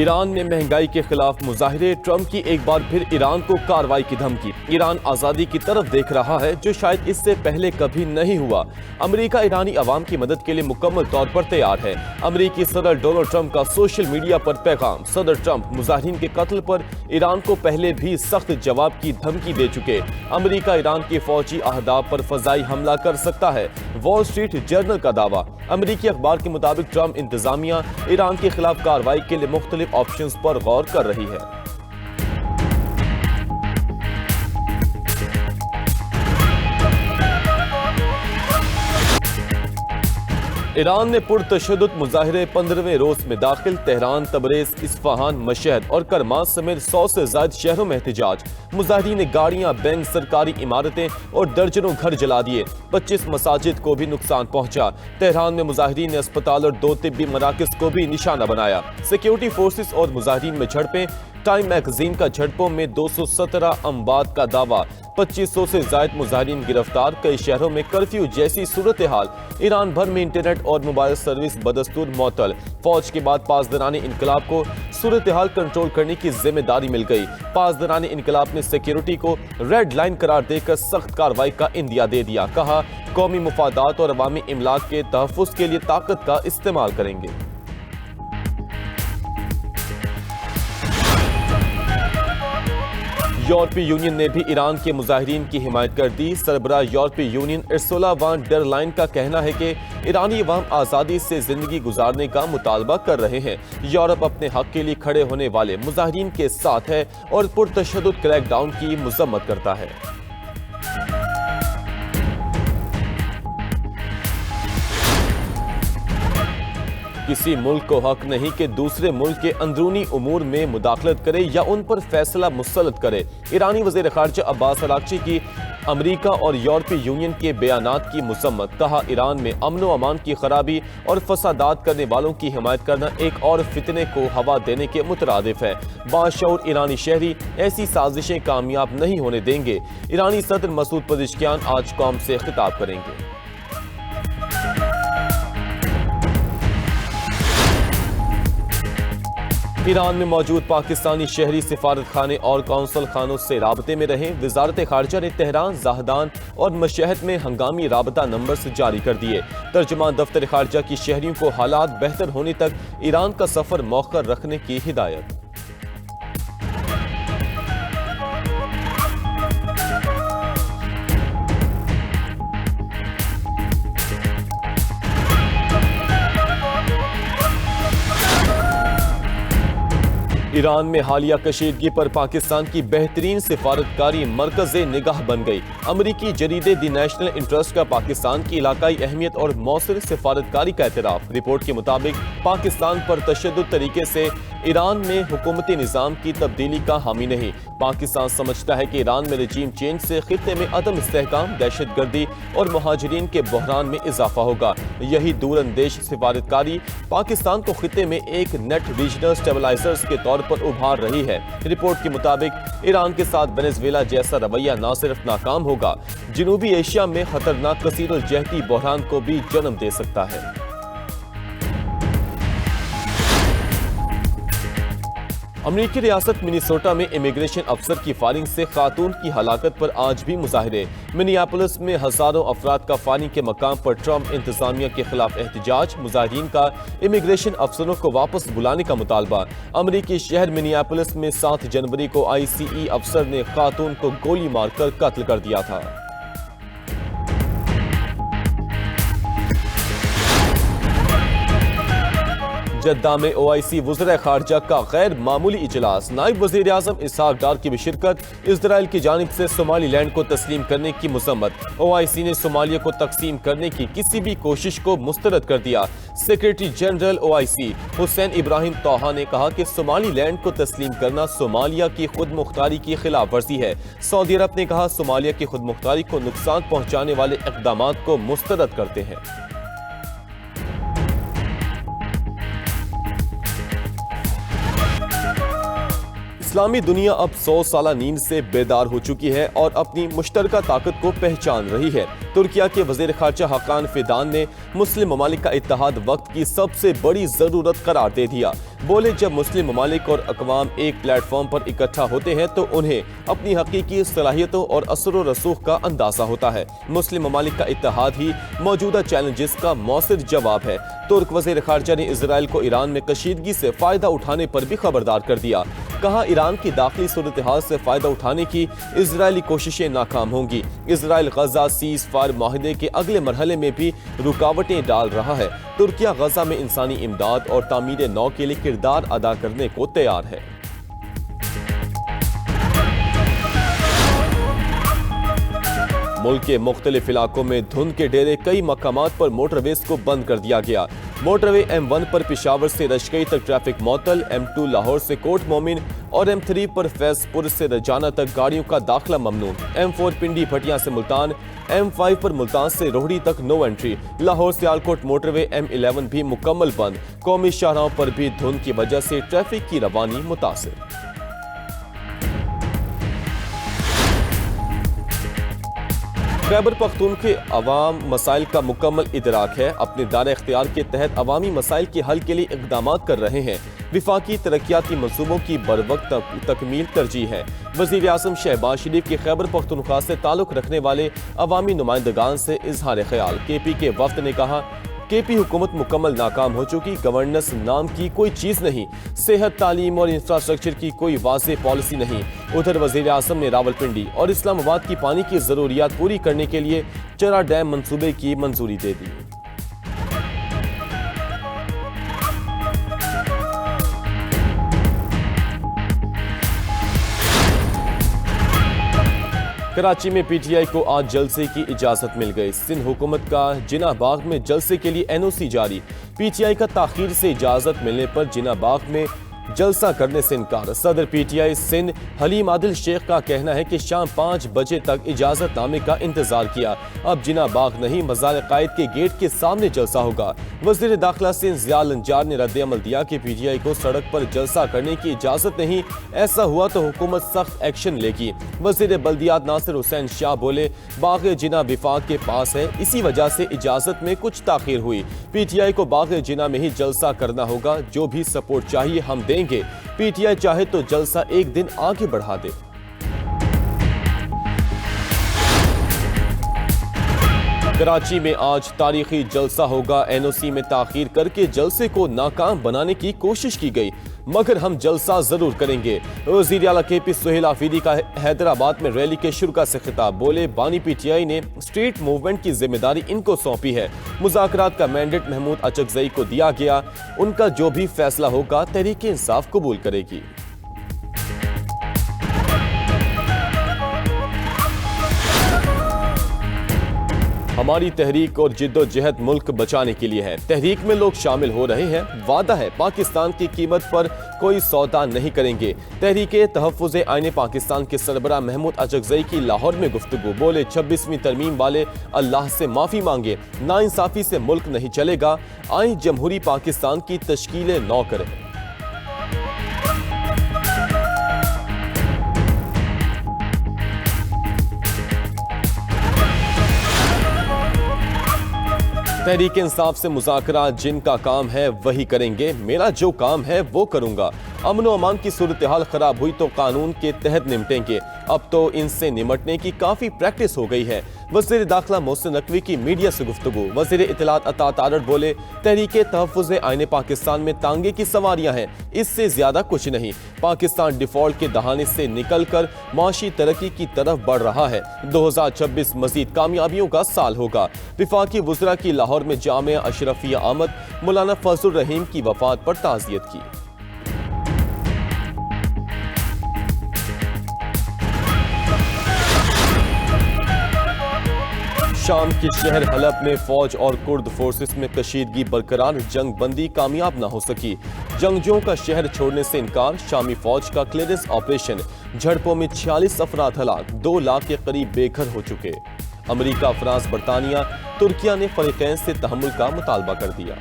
ایران میں مہنگائی کے خلاف مظاہرے، ٹرمپ کی ایک بار پھر ایران کو کارروائی کی دھمکی۔ ایران آزادی کی طرف دیکھ رہا ہے جو شاید اس سے پہلے کبھی نہیں ہوا۔ امریکہ ایرانی عوام کی مدد کے لیے مکمل طور پر تیار ہے۔ امریکی صدر ڈونلڈ ٹرمپ کا سوشل میڈیا پر پیغام۔ صدر ٹرمپ مظاہرین کے قتل پر ایران کو پہلے بھی سخت جواب کی دھمکی دے چکے۔ امریکہ ایران کے فوجی اہداف پر فضائی حملہ کر سکتا ہے، وال اسٹریٹ جرنل کا دعویٰ۔ امریکی اخبار کے مطابق ٹرمپ انتظامیہ ایران کے خلاف کارروائی کے لیے مختلف آپشنز پر غور کر رہی ہے۔ ایران میں پرتشدد مظاہرے 15ویں روز میں داخل۔ تہران، تبریز، اصفہان، مشہد اور کرمان سمیت 100 سے زائد شہروں میں احتجاج۔ مظاہرین نے گاڑیاں، بینک، سرکاری عمارتیں اور درجنوں گھر جلا دیے۔ 25 مساجد کو بھی نقصان پہنچا۔ تہران میں مظاہرین نے اسپتال اور 2 طبی مراکز کو بھی نشانہ بنایا۔ سیکیورٹی فورسز اور مظاہرین میں جھڑپیں۔ ٹائم میگزین کا جھڑپوں میں 217 اموات کا دعویٰ۔ 2500 سے زائد مظاہرین گرفتار۔ کئی شہروں میں کرفیو جیسی صورتحال۔ ایران بھر میں انٹرنیٹ اور موبائل سروس بدستور معطل۔ فوج کے بعد پاسداران انقلاب کو صورتحال کنٹرول کرنے کی ذمہ داری مل گئی۔ پاسداران انقلاب نے سیکیورٹی کو ریڈ لائن قرار دے کر سخت کارروائی کا عندیہ دے دیا۔ کہا قومی مفادات اور عوامی املاک کے تحفظ کے لیے طاقت کا استعمال کریں گے۔ یورپی یونین نے بھی ایران کے مظاہرین کی حمایت کر دی۔ سربراہ یورپی یونین ارسولا وان ڈر لائن کا کہنا ہے کہ ایرانی عوام آزادی سے زندگی گزارنے کا مطالبہ کر رہے ہیں۔ یورپ اپنے حق کے لیے کھڑے ہونے والے مظاہرین کے ساتھ ہے اور پرتشدد کریک ڈاؤن کی مذمت کرتا ہے۔ کسی ملک کو حق نہیں کہ دوسرے ملک کے اندرونی امور میں مداخلت کرے یا ان پر فیصلہ مسلط کرے۔ ایرانی وزیر خارجہ عباس اراغچی کی امریکہ اور یورپی یونین کے بیانات کی مذمت۔ کہا ایران میں امن و امان کی خرابی اور فسادات کرنے والوں کی حمایت کرنا ایک اور فتنے کو ہوا دینے کے مترادف ہے۔ باشعور ایرانی شہری ایسی سازشیں کامیاب نہیں ہونے دیں گے۔ ایرانی صدر مسعود پزشکیان آج قوم سے خطاب کریں گے۔ ایران میں موجود پاکستانی شہری سفارت خانے اور قونصل خانوں سے رابطے میں رہیں۔ وزارت خارجہ نے تہران، زاہدان اور مشہد میں ہنگامی رابطہ نمبرز جاری کر دیے۔ ترجمان دفتر خارجہ کی شہریوں کو حالات بہتر ہونے تک ایران کا سفر مؤخر رکھنے کی ہدایت۔ ایران میں حالیہ کشیدگی پر پاکستان کی بہترین سفارتکاری مرکز نگاہ بن گئی۔ امریکی جریدے دی نیشنل انٹرسٹ کا پاکستان کی علاقائی اہمیت اور مؤثر سفارتکاری کا اعتراف۔ رپورٹ کے مطابق پاکستان پر تشدد طریقے سے ایران میں حکومتی نظام کی تبدیلی کا حامی نہیں۔ پاکستان سمجھتا ہے کہ ایران میں رجیم چینج سے خطے میں عدم استحکام، دہشت گردی اور مہاجرین کے بحران میں اضافہ ہوگا۔ یہی دور اندیش سفارتکاری پاکستان کو خطے میں ایک نیٹ ریجنل سٹیبلائزرز کے طور پر ابھار رہی ہے۔ رپورٹ کے مطابق ایران کے ساتھ وینزویلا جیسا رویہ نہ صرف ناکام ہوگا، جنوبی ایشیا میں خطرناک کثیر الجہتی بحران کو بھی جنم دے سکتا ہے۔ امریکی ریاست منیسوٹا میں امیگریشن افسر کی فائرنگ سے خاتون کی ہلاکت پر آج بھی مظاہرے۔ منیاپولس میں ہزاروں افراد کا فائرنگ کے مقام پر ٹرمپ انتظامیہ کے خلاف احتجاج۔ مظاہرین کا امیگریشن افسروں کو واپس بلانے کا مطالبہ۔ امریکی شہر منیاپولس میں 7 جنوری کو ICE افسر نے خاتون کو گولی مار کر قتل کر دیا تھا۔ جدہ میں OIC وزراء خارجہ کا غیر معمولی اجلاس۔ نائب وزیر اعظم اسحاق ڈار کی بھی شرکت۔ اسرائیل کی جانب سے صومالی لینڈ کو تسلیم کرنے کی مذمت۔ OIC نے صومالیہ کو تقسیم کرنے کی کسی بھی کوشش کو مسترد کر دیا۔ سیکریٹری جنرل OIC حسین ابراہیم طٰہٰ نے کہا کہ صومالی لینڈ کو تسلیم کرنا صومالیہ کی خود مختاری کی خلاف ورزی ہے۔ سعودی عرب نے کہا صومالیہ کی خود مختاری کو نقصان پہنچانے والے اقدامات کو مسترد کرتے ہیں۔ اسلامی دنیا اب 100 سالہ نیند سے بیدار ہو چکی ہے اور اپنی مشترکہ طاقت کو پہچان رہی ہے۔ ترکیہ کے وزیر خارجہ حقان فیدان نے مسلم ممالک کا اتحاد وقت کی سب سے بڑی ضرورت قرار دے دیا۔ بولے جب مسلم ممالک اور اقوام ایک پلیٹ فارم پر اکٹھا ہوتے ہیں تو انہیں اپنی حقیقی صلاحیتوں اور اثر و رسوخ کا اندازہ ہوتا ہے۔ مسلم ممالک کا اتحاد ہی موجودہ چیلنجز کا مؤثر جواب ہے۔ ترک وزیر خارجہ نے اسرائیل کو ایران میں کشیدگی سے فائدہ اٹھانے پر بھی خبردار کر دیا۔ کہا ایران کی داخلی صورتحال سے فائدہ اٹھانے کی اسرائیلی کوششیں ناکام ہوں گی۔ اسرائیل غزہ سیز فائر معاہدے کے اگلے مرحلے میں بھی رکاوٹیں ڈال رہا ہے۔ ترکیہ غزہ میں انسانی امداد اور تعمیر نو کے لیے کردار ادا کرنے کو تیار ہے۔ ملک کے مختلف علاقوں میں دھند کے ڈیرے، کئی مقامات پر موٹر ویز کو بند کر دیا گیا۔ موٹر وے M1 پر پشاور سے رشکئی تک ٹریفک معطل، M2 لاہور سے کوٹ مومن اور M3 پر فیض پور سے رجانہ تک گاڑیوں کا داخلہ ممنوع۔ M4 پنڈی بھٹیاں سے ملتان، M5 پر ملتان سے روہڑی تک no entry. Lahore Sialkot motor وے M11 بھی مکمل بند۔ قومی شاہراہوں پر بھی دھند کی وجہ سے ٹریفک کی روانی متاثر۔ خیبر پختونخوا کے عوام مسائل کا مکمل ادراک ہے، اپنے دائرہ اختیار کے تحت عوامی مسائل کے حل کے لیے اقدامات کر رہے ہیں۔ وفاقی ترقیاتی منصوبوں کی بروقت تکمیل ترجیح ہے۔ وزیر اعظم شہباز شریف کے خیبر پختونخوا سے تعلق رکھنے والے عوامی نمائندگان سے اظہار خیال۔ KP کے وفد نے کہا KP حکومت مکمل ناکام ہو چکی، گورننس نام کی کوئی چیز نہیں، صحت، تعلیم اور انفراسٹرکچر کی کوئی واضح پالیسی نہیں۔ ادھر وزیر اعظم نے راولپنڈی اور اسلام آباد کی پانی کی ضروریات پوری کرنے کے لیے چرا ڈیم منصوبے کی منظوری دے دی۔ کراچی میں PTI کو آج جلسے کی اجازت مل گئی۔ سندھ حکومت کا جناح باغ میں جلسے کے لیے NOC جاری۔ PTI کا تاخیر سے اجازت ملنے پر جناح باغ میں جلسہ کرنے سے انکار۔ صدر PTI سندھ حلیم عادل شیخ کا کہنا ہے کہ شام 5 بجے تک اجازت نامے کا انتظار کیا، اب جناح باغ نہیں مزار قائد کے گیٹ کے سامنے جلسہ ہوگا۔ وزیر داخلہ سندھ ضیاء النجار نے رد عمل دیا کہ PTI کو سڑک پر جلسہ کرنے کی اجازت نہیں، ایسا ہوا تو حکومت سخت ایکشن لے گی۔ وزیر بلدیات ناصر حسین شاہ بولے باغ جناح وفاق کے پاس ہے، اسی وجہ سے اجازت میں کچھ تاخیر ہوئی۔ PTI کو باغ جناح میں ہی جلسہ کرنا ہوگا، جو بھی سپورٹ چاہیے ہم دیں گے۔ PTI چاہے تو جلسہ ایک دن آگے بڑھا دے۔ کراچی میں آج تاریخی جلسہ ہوگا۔ NOC میں تاخیر کر کے جلسے کو ناکام بنانے کی کوشش کی گئی، مگر ہم جلسہ ضرور کریں گے۔ وزیر اعلیٰ KP سہیل آفریدی کا حیدرآباد میں ریلی کے شرکا سے خطاب، بولے بانی PTI نے اسٹریٹ موومنٹ کی ذمہ داری ان کو سونپی ہے، مذاکرات کا مینڈیٹ محمود اچکزئی کو دیا گیا، ان کا جو بھی فیصلہ ہوگا تحریک انصاف قبول کرے گی۔ ہماری تحریک اور جد و جہد ملک بچانے کے لیے ہے، تحریک میں لوگ شامل ہو رہے ہیں، وعدہ ہے پاکستان کی قیمت پر کوئی سودا نہیں کریں گے۔ تحریک تحفظ آئین پاکستان کے سربراہ محمود اچکزئی کی لاہور میں گفتگو، بولے 26ویں ترمیم والے اللہ سے معافی مانگے، ناانصافی سے ملک نہیں چلے گا، آئیں جمہوری پاکستان کی تشکیل نو کریں۔ تحریک انصاف سے مذاکرات جن کا کام ہے وہی کریں گے، میرا جو کام ہے وہ کروں گا۔ امن و امان کی صورتحال خراب ہوئی تو قانون کے تحت نمٹیں گے، اب تو ان سے نمٹنے کی کافی پریکٹس ہو گئی ہے۔ وزیر داخلہ محسن نقوی کی میڈیا سے گفتگو، وزیر اطلاعات عطا تارڑ بولے تحریک تحفظ آئین پاکستان میں تانگے کی سواریاں ہیں، اس سے زیادہ کچھ نہیں۔ پاکستان ڈیفالٹ کے دہانے سے نکل کر معاشی ترقی کی طرف بڑھ رہا ہے۔ 2026 مزید کامیابیوں کا سال ہوگا۔ وفاقی وزراء کی لاہور میں جامعہ اشرفیہ آمد، مولانا فضل الرحیم کی وفات پر تعزیت کی۔ شام کے شہر حلب میں فوج اور کرد فورسز میں کشیدگی برقرار، جنگ بندی کامیاب نہ ہو سکی، جنگجوؤں کا شہر چھوڑنے سے انکار، شامی فوج کا کلیئرنس آپریشن، جھڑپوں میں 46 افراد ہلاک، 2 لاکھ کے قریب بے گھر ہو چکے۔ امریکہ، فرانس، برطانیہ، ترکیہ نے فریقین سے تحمل کا مطالبہ کر دیا۔